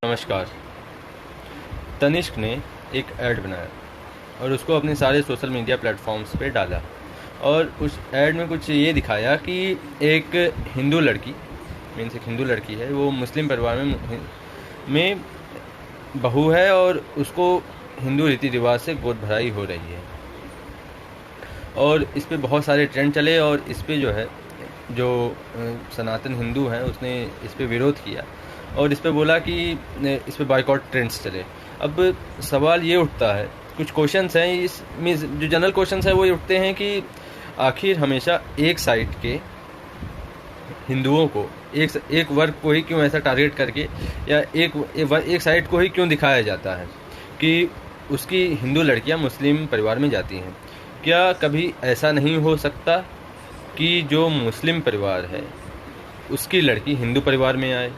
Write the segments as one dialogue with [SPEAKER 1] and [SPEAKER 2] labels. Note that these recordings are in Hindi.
[SPEAKER 1] नमस्कार। तनिष्क ने एक ऐड बनाया और उसको अपने सारे सोशल मीडिया प्लेटफॉर्म्स पे डाला और उस ऐड में कुछ ये दिखाया कि एक हिंदू लड़की मीन्स एक हिंदू लड़की है, वो मुस्लिम परिवार में बहू है और उसको हिंदू रीति रिवाज से गोद भराई हो रही है। और इस पे बहुत सारे ट्रेंड चले और इस पे जो सनातन हिंदू हैं उसने इस पे विरोध किया और इस पे बोला कि इस पे बॉयकॉट ट्रेंड्स चले। अब सवाल ये उठता है, कुछ क्वेश्चंस हैं इसमें, जो जनरल क्वेश्चंस हैं वो ये उठते हैं कि आखिर हमेशा एक साइड के हिंदुओं को, एक वर्ग को ही क्यों ऐसा टारगेट करके या एक साइड को ही क्यों दिखाया जाता है कि उसकी हिंदू लड़कियां मुस्लिम परिवार में जाती हैं। क्या कभी ऐसा नहीं हो सकता कि जो मुस्लिम परिवार है उसकी लड़की हिंदू परिवार में आए?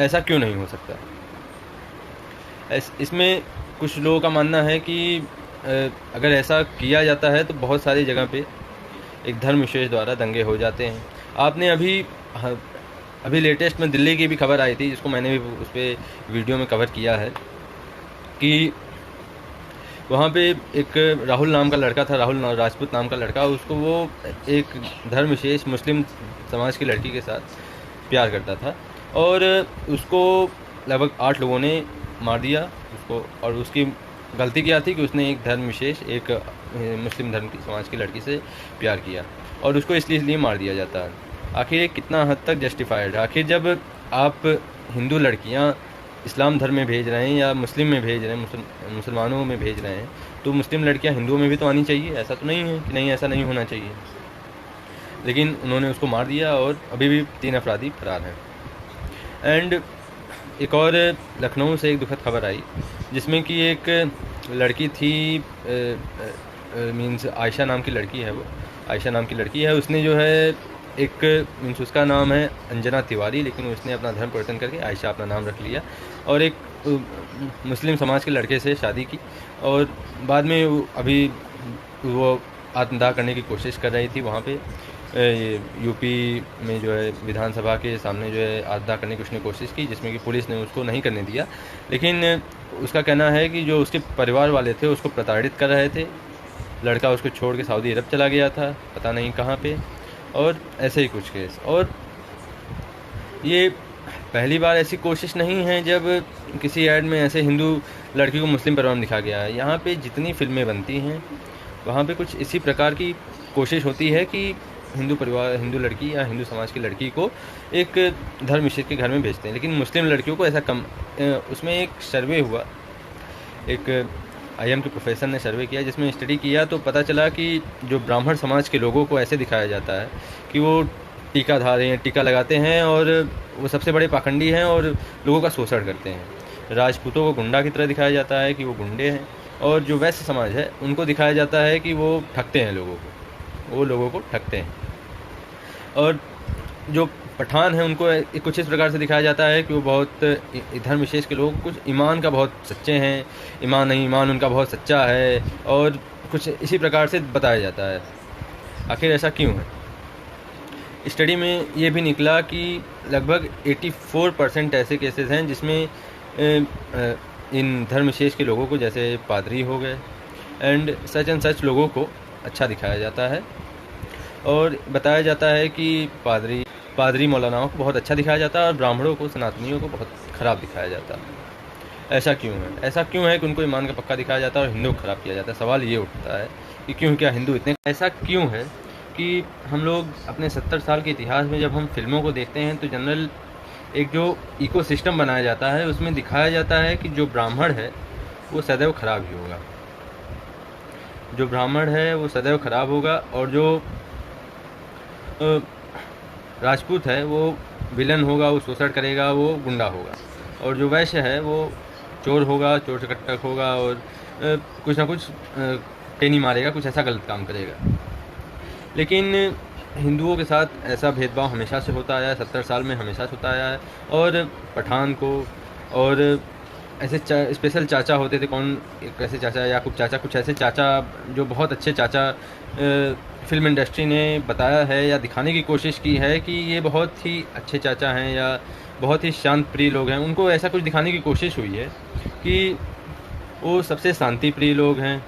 [SPEAKER 1] ऐसा क्यों नहीं हो सकता? इसमें कुछ लोगों का मानना है कि अगर ऐसा किया जाता है तो बहुत सारी जगह पे एक धर्म विशेष द्वारा दंगे हो जाते हैं। आपने अभी लेटेस्ट में दिल्ली की भी खबर आई थी, जिसको मैंने भी उस पर वीडियो में कवर किया है, कि वहाँ पे एक राहुल नाम का लड़का था, राहुल राजपूत नाम का लड़का, उसको वो एक धर्म विशेष मुस्लिम समाज की लड़की के साथ प्यार करता था और उसको लगभग 8 लोगों ने मार दिया उसको। और उसकी गलती क्या थी कि उसने एक धर्म विशेष, एक मुस्लिम धर्म की समाज की लड़की से प्यार किया और उसको इसलिए मार दिया जाता है। आखिर ये कितना हद तक जस्टिफाइड है? आखिर जब आप हिंदू लड़कियां इस्लाम धर्म में भेज रहे हैं या मुस्लिम में भेज रहे हैं, मुसलमानों में भेज रहे हैं, तो मुस्लिम लड़कियां हिंदुओं में भी तो आनी चाहिए। ऐसा तो नहीं है कि नहीं, ऐसा नहीं होना चाहिए। लेकिन उन्होंने उसको मार दिया और अभी भी 3 अपराधी फरार हैं। एंड एक और लखनऊ से एक दुखद खबर आई जिसमें कि एक लड़की थी, मीन्स आयशा नाम की लड़की है, वो आयशा नाम की लड़की है। उसने जो है एक मीन्स उसका नाम है अंजना तिवारी, लेकिन उसने अपना धर्म परिवर्तन करके आयशा अपना नाम रख लिया और एक मुस्लिम समाज के लड़के से शादी की और बाद में अभी वो आत्मदाह करने की कोशिश कर रही थी। वहाँ पे यूपी में जो है विधानसभा के सामने जो है आत्मदाह करने की उसने कोशिश की, जिसमें कि पुलिस ने उसको नहीं करने दिया। लेकिन उसका कहना है कि जो उसके परिवार वाले थे उसको प्रताड़ित कर रहे थे। लड़का उसको छोड़ के सऊदी अरब चला गया था, पता नहीं कहाँ पे, और ऐसे ही कुछ केस। और ये पहली बार ऐसी कोशिश नहीं है जब किसी ऐड में ऐसे हिंदू लड़की को मुस्लिम परिवार में दिखा गया है। यहाँ पे जितनी फिल्में बनती हैं वहाँ पे कुछ इसी प्रकार की कोशिश होती है कि हिंदू परिवार, हिंदू लड़की या हिंदू समाज की लड़की को एक धर्म विशेष के घर में भेजते हैं, लेकिन मुस्लिम लड़कियों को ऐसा कम। उसमें एक सर्वे हुआ, एक आईएम के प्रोफेसर ने सर्वे किया जिसमें स्टडी किया तो पता चला कि जो ब्राह्मण समाज के लोगों को ऐसे दिखाया जाता है कि वो टीकाधारी हैं, टीका लगाते हैं और वो सबसे बड़े पाखंडी हैं और लोगों का शोषण करते हैं। राजपूतों को गुंडा की तरह दिखाया जाता है कि वो गुंडे हैं, और जो वैश्य समाज है उनको दिखाया जाता है कि वो ठगते हैं लोगों को, वो लोगों को ठगते हैं। और जो पठान हैं उनको कुछ इस प्रकार से दिखाया जाता है कि वो बहुत धर्म विशेष के लोग कुछ ईमान का बहुत सच्चे हैं, ईमान उनका बहुत सच्चा है, और कुछ इसी प्रकार से बताया जाता है। आखिर ऐसा क्यों है? स्टडी में ये भी निकला कि लगभग 84% ऐसे केसेस हैं जिसमें इन धर्म विशेष के लोगों को, जैसे पादरी हो गए एंड सच लोगों को अच्छा दिखाया जाता है और बताया जाता है कि पादरी मौलानाओं को बहुत अच्छा दिखाया जाता है और ब्राह्मणों को, सनातनियों को बहुत ख़राब दिखाया जाता है। ऐसा क्यों है? ऐसा क्यों है कि उनको ईमान का पक्का दिखाया जाता है और हिंदू को ख़राब किया जाता है? सवाल ये उठता है कि क्यों, क्या हिंदू इतने, ऐसा क्यों है कि हम लोग अपने 70 साल के इतिहास में जब हम फिल्मों को देखते हैं तो जनरल एक जो इकोसिस्टम बनाया जाता है उसमें दिखाया जाता है कि जो ब्राह्मण है वो सदैव खराब ही होगा, जो ब्राह्मण है वो सदैव खराब होगा, और जो राजपूत है वो विलन होगा, वो शोषण करेगा, वो गुंडा होगा, और जो वैश्य है वो चोर होगा, चोर चकट्टक होगा और कुछ ना कुछ टेनी मारेगा, कुछ ऐसा गलत काम करेगा। लेकिन हिंदुओं के साथ ऐसा भेदभाव हमेशा से होता आया है, 70 साल में हमेशा से होता आया है। और पठान को और ऐसे स्पेशल चाचा होते थे, कौन एक ऐसे चाचा, याकूब चाचा, कुछ ऐसे चाचा जो बहुत अच्छे चाचा फिल्म इंडस्ट्री ने बताया है या दिखाने की कोशिश की है कि ये बहुत ही अच्छे चाचा हैं या बहुत ही शांत प्रिय लोग हैं। उनको ऐसा कुछ दिखाने की कोशिश हुई है कि वो सबसे शांति प्रिय लोग हैं,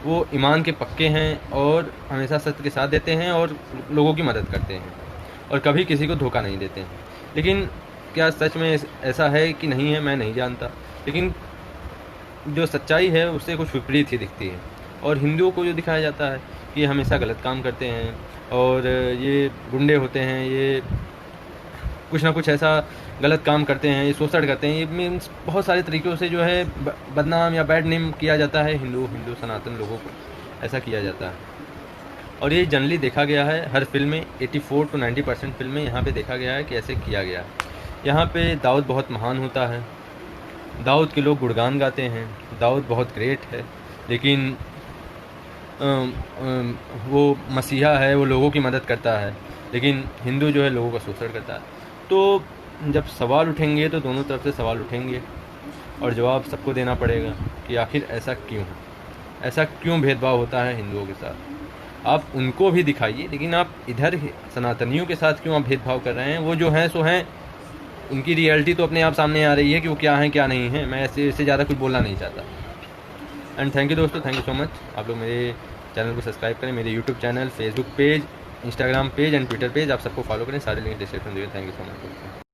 [SPEAKER 1] वो ईमान के पक्के हैं और हमेशा सत्य के साथ देते हैं और लोगों की मदद करते हैं और कभी किसी को धोखा नहीं देते हैं। लेकिन क्या सच में ऐसा है कि नहीं है, मैं नहीं जानता, लेकिन जो सच्चाई है उससे कुछ विपरीत ही दिखती है। और हिंदुओं को जो दिखाया जाता है कि ये हमेशा गलत काम करते हैं और ये गुंडे होते हैं, ये कुछ ना कुछ ऐसा गलत काम करते हैं, ये शोषण करते हैं, ये मीन्स बहुत सारे तरीक़ों से जो है बदनाम या बैड नेम किया जाता है हिंदू सनातन लोगों को, ऐसा किया जाता है। और ये जनरली देखा गया है हर फिल्म में, 84 to 90% फिल्म में यहाँ पे देखा गया है कि ऐसे किया गया है। यहाँ पे दाऊद बहुत महान होता है, दाऊद के लोग गुणगान गाते हैं, दाऊद बहुत ग्रेट है, लेकिन वो मसीहा है, वो लोगों की मदद करता है, लेकिन हिंदू जो है लोगों का शोषण करता है। तो जब सवाल उठेंगे तो दोनों तरफ से सवाल उठेंगे और जवाब सबको देना पड़ेगा कि आखिर ऐसा क्यों है, ऐसा क्यों भेदभाव होता है हिंदुओं के साथ। आप उनको भी दिखाइए, लेकिन आप इधर सनातनियों के साथ क्यों आप भेदभाव कर रहे हैं। वो जो हैं सो हैं, उनकी रियलिटी तो अपने आप सामने आ रही है कि वो क्या हैं क्या नहीं है। मैं इससे ज़्यादा कुछ बोलना नहीं चाहता। एंड थैंक यू दोस्तों, थैंक यू सो मच। आप लोग मेरे चैनल को सब्सक्राइब करें, मेरे YouTube channel, Facebook page, Instagram page and Twitter page आप सबको फॉलो करें। सारे लिंक डिस्क्रिप्शन में। Thank you so much.